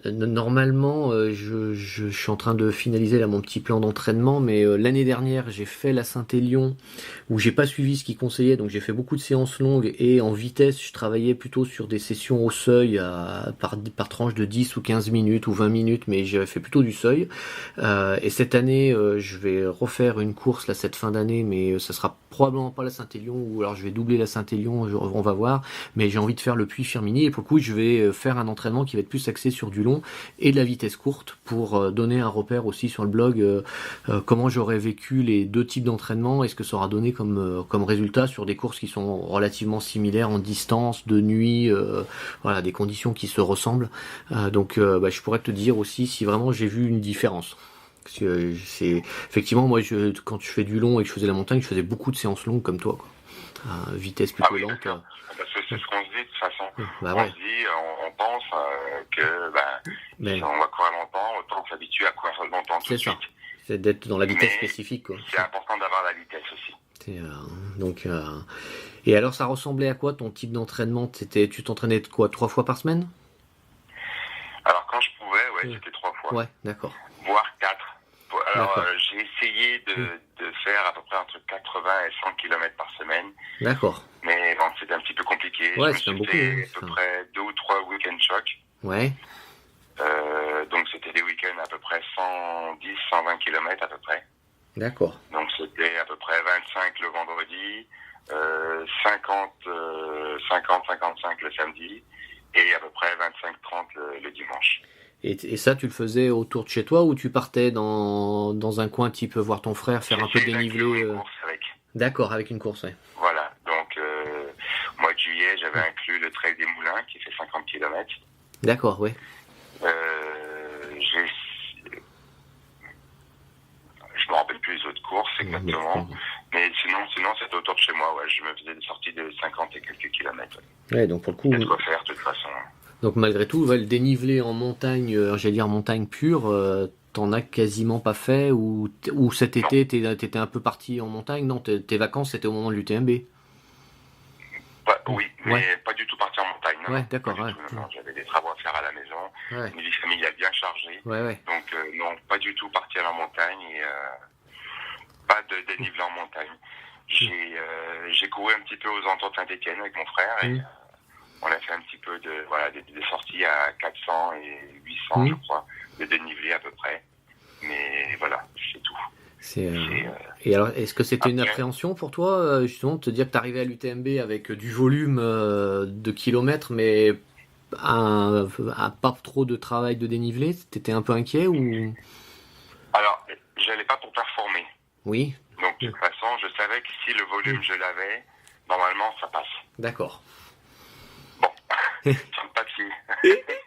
Normalement, je suis en train de finaliser là mon petit plan d'entraînement, mais l'année dernière j'ai fait la Saint-Élion où j'ai pas suivi ce qu'ils conseillaient, donc j'ai fait beaucoup de séances longues et en vitesse je travaillais plutôt sur des sessions au seuil par tranche de 10 ou 15 minutes ou 20 minutes, mais j'avais fait plutôt du seuil. Et cette année je vais refaire une course là cette fin d'année, mais ça sera probablement pas la Saint-Élion, ou alors je vais doubler la Saint-Élion, on va voir, mais j'ai envie de faire le Puy-Firminy et pour le coup je vais faire un entraînement qui va être plus axé sur du long et de la vitesse courte pour donner un repère aussi sur le blog comment j'aurais vécu les deux types d'entraînement et ce que ça aura donné comme résultat sur des courses qui sont relativement similaires en distance, de nuit, voilà, des conditions qui se ressemblent. Donc je pourrais te dire aussi si vraiment j'ai vu une différence. Parce que c'est effectivement moi quand je fais du long et que je faisais la montagne, je faisais beaucoup de séances longues comme toi, quoi. Vitesse plutôt lente. Parce que c'est ce qu'on se dit de toute façon. Bah on ouais. se dit, on pense que Mais si on va courir longtemps, autant s'habituer à courir longtemps tout c'est de ça. suite. C'est d'être dans la vitesse Mais spécifique, quoi. c'est important d'avoir la vitesse aussi. C'est, donc, et alors, ça ressemblait à quoi ton type d'entraînement? Tu t'entraînais de quoi, 3 fois par semaine? Alors quand je pouvais, c'était 3 fois, Ouais, d'accord. voire 4. Alors D'accord. j'ai essayé de faire à peu près entre 80 et 100 km par semaine. D'accord. Mais bon, c'était un petit peu compliqué. Ouais, Je c'est me beaucoup. suis fait Hein, à peu près 2 ou 3 week-end chocs. ouais, Donc c'était des week-ends à peu près 110, 120 km à peu près. d'accord. Donc c'était à peu près 25 le vendredi, 50, 55 le samedi et à peu près 25-30 le dimanche. Et ça, tu le faisais autour de chez toi ou tu partais dans un coin type voir ton frère faire un peu de dénivelé Une course avec. D'accord, avec une course, ouais. Voilà, donc au mois de juillet, j'avais inclus le Trail des Moulins qui fait 50 km. D'accord, ouais. Je me rappelle plus les autres courses exactement, mais sinon c'était autour de chez moi. Ouais, je me faisais des sorties de 50 et quelques kilomètres. Ouais, donc pour le coup. Il y a de quoi faire de toute façon. Donc malgré tout, le dénivelé en montagne, j'allais dire montagne pure, t'en as quasiment pas fait, ou cet été t'étais un peu parti en montagne? Non, tes vacances c'était au moment de l'UTMB. Oui, mais pas du tout parti en montagne. Non, ouais, d'accord. Ouais. Non, j'avais des travaux à faire à la maison, une vie familiale bien chargée. Ouais. Donc non, pas du tout parti à la montagne et pas de dénivelé en montagne. J'ai couru un petit peu aux alentours de Saint-Étienne avec mon frère et on a fait un petit peu des sorties à 400 et 800 je crois, de dénivelé à peu près. Mais voilà, c'est tout. Et alors, est-ce que c'était une appréhension pour toi, justement, de te dire que tu arrivais à l'UTMB avec du volume de kilomètres, mais pas trop de travail de dénivelé? T'étais un peu inquiet ou? Alors, j'allais pas pour performer. Oui. Donc, de toute façon, je savais que si le volume je l'avais, normalement, ça passe. D'accord. Bon, sur le papier.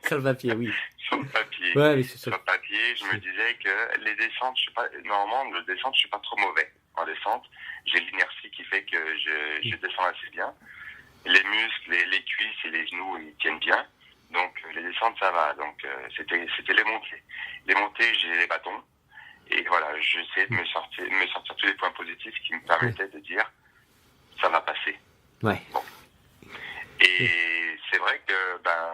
Sur le papier, oui. Sur le papier. Ouais, mais c'est sûr. Sur le papier, je me disais que les descentes, normalement, le descente, je suis pas trop mauvais. En descente, j'ai l'inertie qui fait que je descends assez bien. Les muscles, les cuisses et les genoux, ils tiennent bien. Donc, les descentes, ça va. Donc, c'était les montées. Les montées, j'ai les bâtons. Et voilà, j'essayais de me sortir tous les points positifs qui me permettaient de dire, ça va passer. Ouais. Bon. Et c'est vrai que,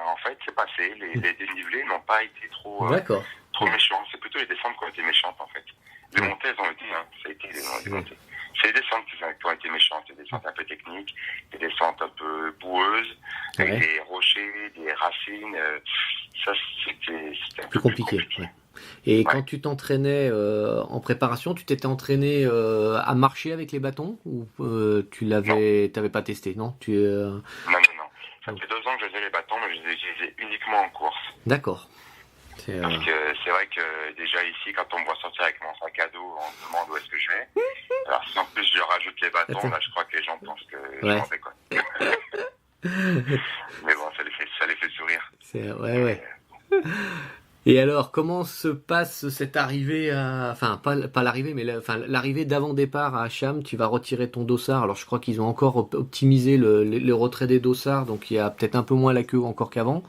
en fait, c'est passé. Les dénivelés n'ont pas été trop méchants. C'est plutôt les descentes qui ont été méchantes, en fait. Les montées, elles ont été, ça a été les montées. C'est les descentes qui ont été méchantes. Des descentes un peu techniques, des descentes un peu boueuses, avec des rochers, des racines. Ça, c'était un peu plus compliqué. Ouais. Et quand tu t'entraînais en préparation, tu t'étais entraîné à marcher avec les bâtons ou t'avais pas testé, non? Non. Ça fait 2 ans que je faisais les bâtons, mais je les utilisais uniquement en course. D'accord. Parce que c'est vrai que déjà ici, quand on me voit sortir avec mon sac à dos, on me demande où est-ce que je vais. Alors si en plus je rajoute les bâtons, là je crois que les gens pensent que je m'en vais quoi. Mais bon, ça les fait sourire. Ouais. Et alors, comment se passe cette arrivée enfin, pas l'arrivée, mais l'arrivée d'avant-départ à Cham? Tu vas retirer ton dossard. Alors, je crois qu'ils ont encore optimisé le retrait des dossards, donc il y a peut-être un peu moins la queue encore qu'avant.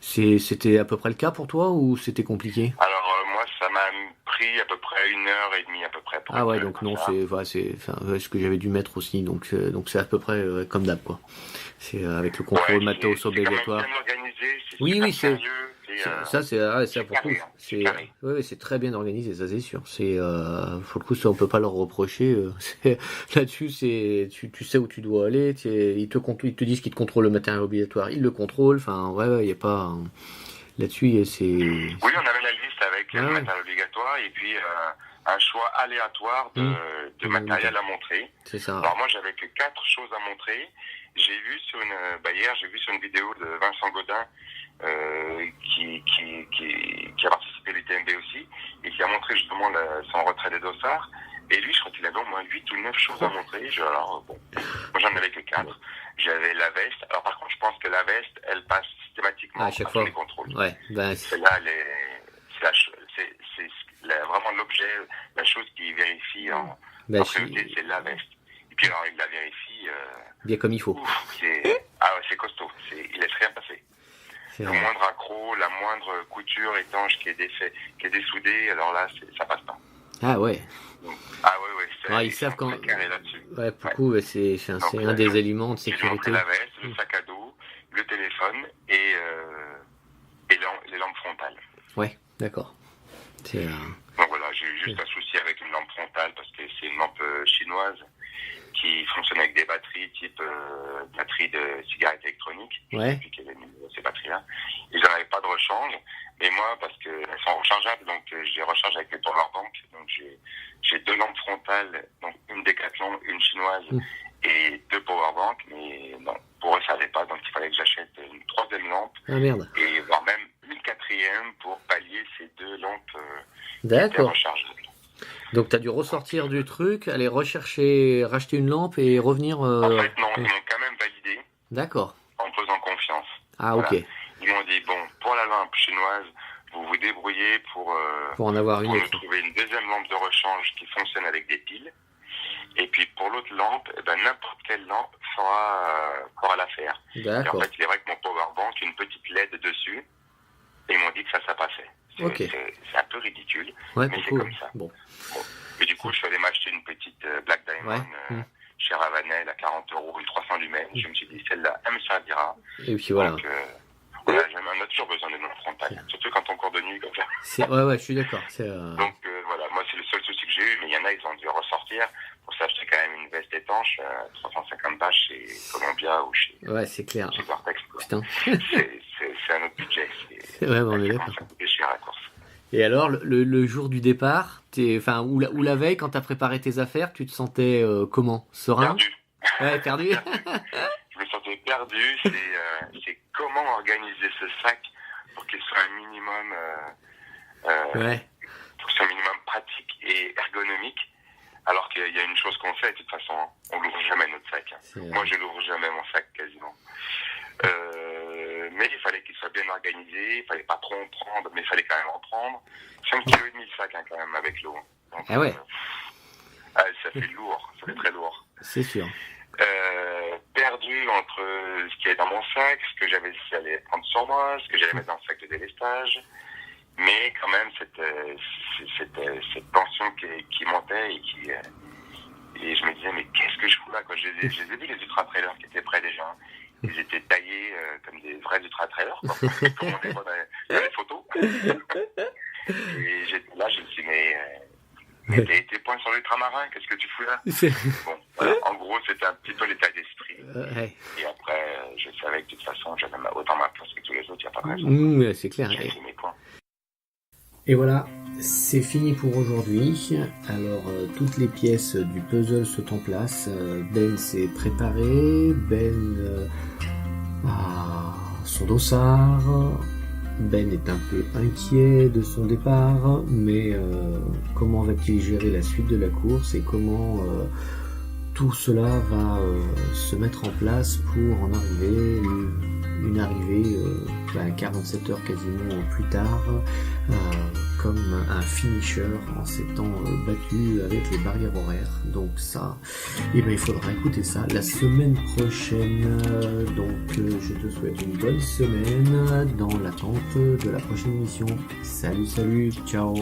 C'était à peu près le cas pour toi ou c'était compliqué? Alors, moi, ça m'a pris à peu près 1h30 à peu près. Ah ouais, donc non, c'est ce que j'avais dû mettre aussi, donc c'est à peu près comme d'hab, quoi. C'est avec le contrôle matos obligatoire. C'est quand même bien organisé c'est Oui, super oui, sérieux. ça, ça pour carré, tout. hein, c'est carré. Ouais, c'est très bien organisé, ça c'est sûr. Pour le coup, ça on peut pas leur reprocher. Là-dessus, tu sais où tu dois aller. Ils te disent qu'ils te contrôlent le matériel obligatoire, ils le contrôlent. Enfin, ouais, il y a pas là-dessus, Oui, on avait la liste avec le ouais. matériel obligatoire et puis un choix aléatoire de matériel à montrer. C'est ça. Alors moi, j'avais que 4 choses à montrer. Hier, j'ai vu sur une vidéo de Vincent Godin qui a participé à l'UTMB aussi et qui a montré justement son retrait des dossards. Et lui, je crois qu'il avait au moins 8 ou 9 choses à montrer. Alors, bon, moi j'en avais que 4. J'avais la veste. Alors par contre, je pense que la veste, elle passe systématiquement à chaque fois. les contrôles. Ouais, Celle-là, c'est vraiment l'objet, la chose qui vérifie en priorité, c'est la veste. Et puis alors, il la vérifie bien comme il faut. C'est costaud. Il laisse rien passer. Le moindre accroc, la moindre couture étanche qui est dessoudée, alors là, ça passe pas. Ah ouais. Ils savent quand. là-dessus. Ouais, pour coup, c'est un des éléments de sécurité. La veste, le sac à dos, le téléphone et les lampes frontales. Ouais, d'accord. Donc voilà, j'ai eu juste un souci avec une lampe frontale parce que c'est une lampe chinoise qui fonctionne avec des batteries type batterie de cigarette électronique. Ouais. Depuis qu'elle a mis ces batteries-là. Ils n'en avaient pas de rechange. Mais moi, parce qu'elles sont rechargeables, donc je les recharge avec mes powerbank. Donc j'ai 2 lampes frontales, donc une Decathlon, une chinoise et 2 powerbank. Mais non, pour eux, ça n'allait pas. Donc il fallait que j'achète une 3e lampe. Ah merde. Et voire même une 4e pour pallier ces 2 lampes d'accord. rechargeables. Donc tu as dû ressortir du truc, aller racheter une lampe et revenir... En fait, non, ils m'ont quand même validé. D'accord. En me faisant confiance. Ah, voilà. Ok. Ils m'ont dit, bon, pour la lampe chinoise, vous vous débrouillez pour en avoir une pour autre. nous trouver une 2e lampe de rechange qui fonctionne avec des piles. Et puis pour l'autre lampe, n'importe quelle lampe fera l'affaire. D'accord. Et en fait, il est vrai que mon powerbank, une petite LED dessus, et ils m'ont dit que ça passait. C'est un peu ridicule, mais c'est comme ça. Bon. Et du coup, je suis allé m'acheter une petite Black Diamond chez Ravanel à 40 €, une 300 lumens. Je me suis dit, celle-là, elle me servira. Et puis voilà. Donc, on a toujours besoin de notre frontale, surtout quand on court de nuit comme ça. Ouais, je suis d'accord. Donc voilà, moi c'est le seul souci que j'ai eu, mais il y en a, ils ont dû ressortir. Pour ça, j'achetais quand même une veste étanche, 350 balles chez Columbia ou chez... Ouais, c'est clair. Chez Gore-Tex. Putain. C'est un autre budget. Ouais, on est d'accord. Ça coûtait cher à la course. Et alors, le jour du départ, ou la veille, quand t'as préparé tes affaires, tu te sentais comment? Serein? Perdu. Ouais, perdu. Je me sentais perdu. C'est comment organiser ce sac pour qu'il soit un minimum, pour qu'il soit un minimum pratique et ergonomique. Alors qu'il y a une chose qu'on fait, de toute façon, on l'ouvre jamais notre sac. Moi, je l'ouvre jamais mon sac quasiment. Mais il fallait qu'il soit bien organisé, il fallait pas trop en prendre, mais il fallait quand même en prendre. 5,5 kg le sac quand même avec l'eau. Donc, ah ouais. Ça fait lourd, ça fait très lourd. C'est sûr. Perdu entre ce qu'il y avait dans mon sac, ce que j'allais prendre sur moi, ce que j'allais mettre dans le sac de délestage. Mais quand même, cette tension qui montait et je me disais, mais qu'est-ce que je fous là, quoi. Je les ai vus, les ultra-trailers qui étaient près déjà. Ils étaient taillés comme des vrais ultra-trailers, comme on les voit dans les photos. Et là, je me suis dit, mais tes points sur l'ultramarin, qu'est-ce que tu fous là? Bon, voilà. En gros, c'était un petit peu l'état d'esprit. Et après, je savais que de toute façon, j'avais autant ma place que tous les autres, il n'y a pas de raison. C'est clair. J'ai fait mes points. Et voilà, c'est fini pour aujourd'hui. Alors, toutes les pièces du puzzle sont en place. Ben s'est préparé, Ben a son dossard. Ben est un peu inquiet de son départ, mais comment va-t-il gérer la suite de la course et comment tout cela va se mettre en place pour en arriver, une arrivée 47 heures quasiment plus tard, comme un finisher en s'étant battu avec les barrières horaires. Donc ça, il faudra écouter ça la semaine prochaine. Donc je te souhaite une bonne semaine dans l'attente de la prochaine émission. Salut, ciao.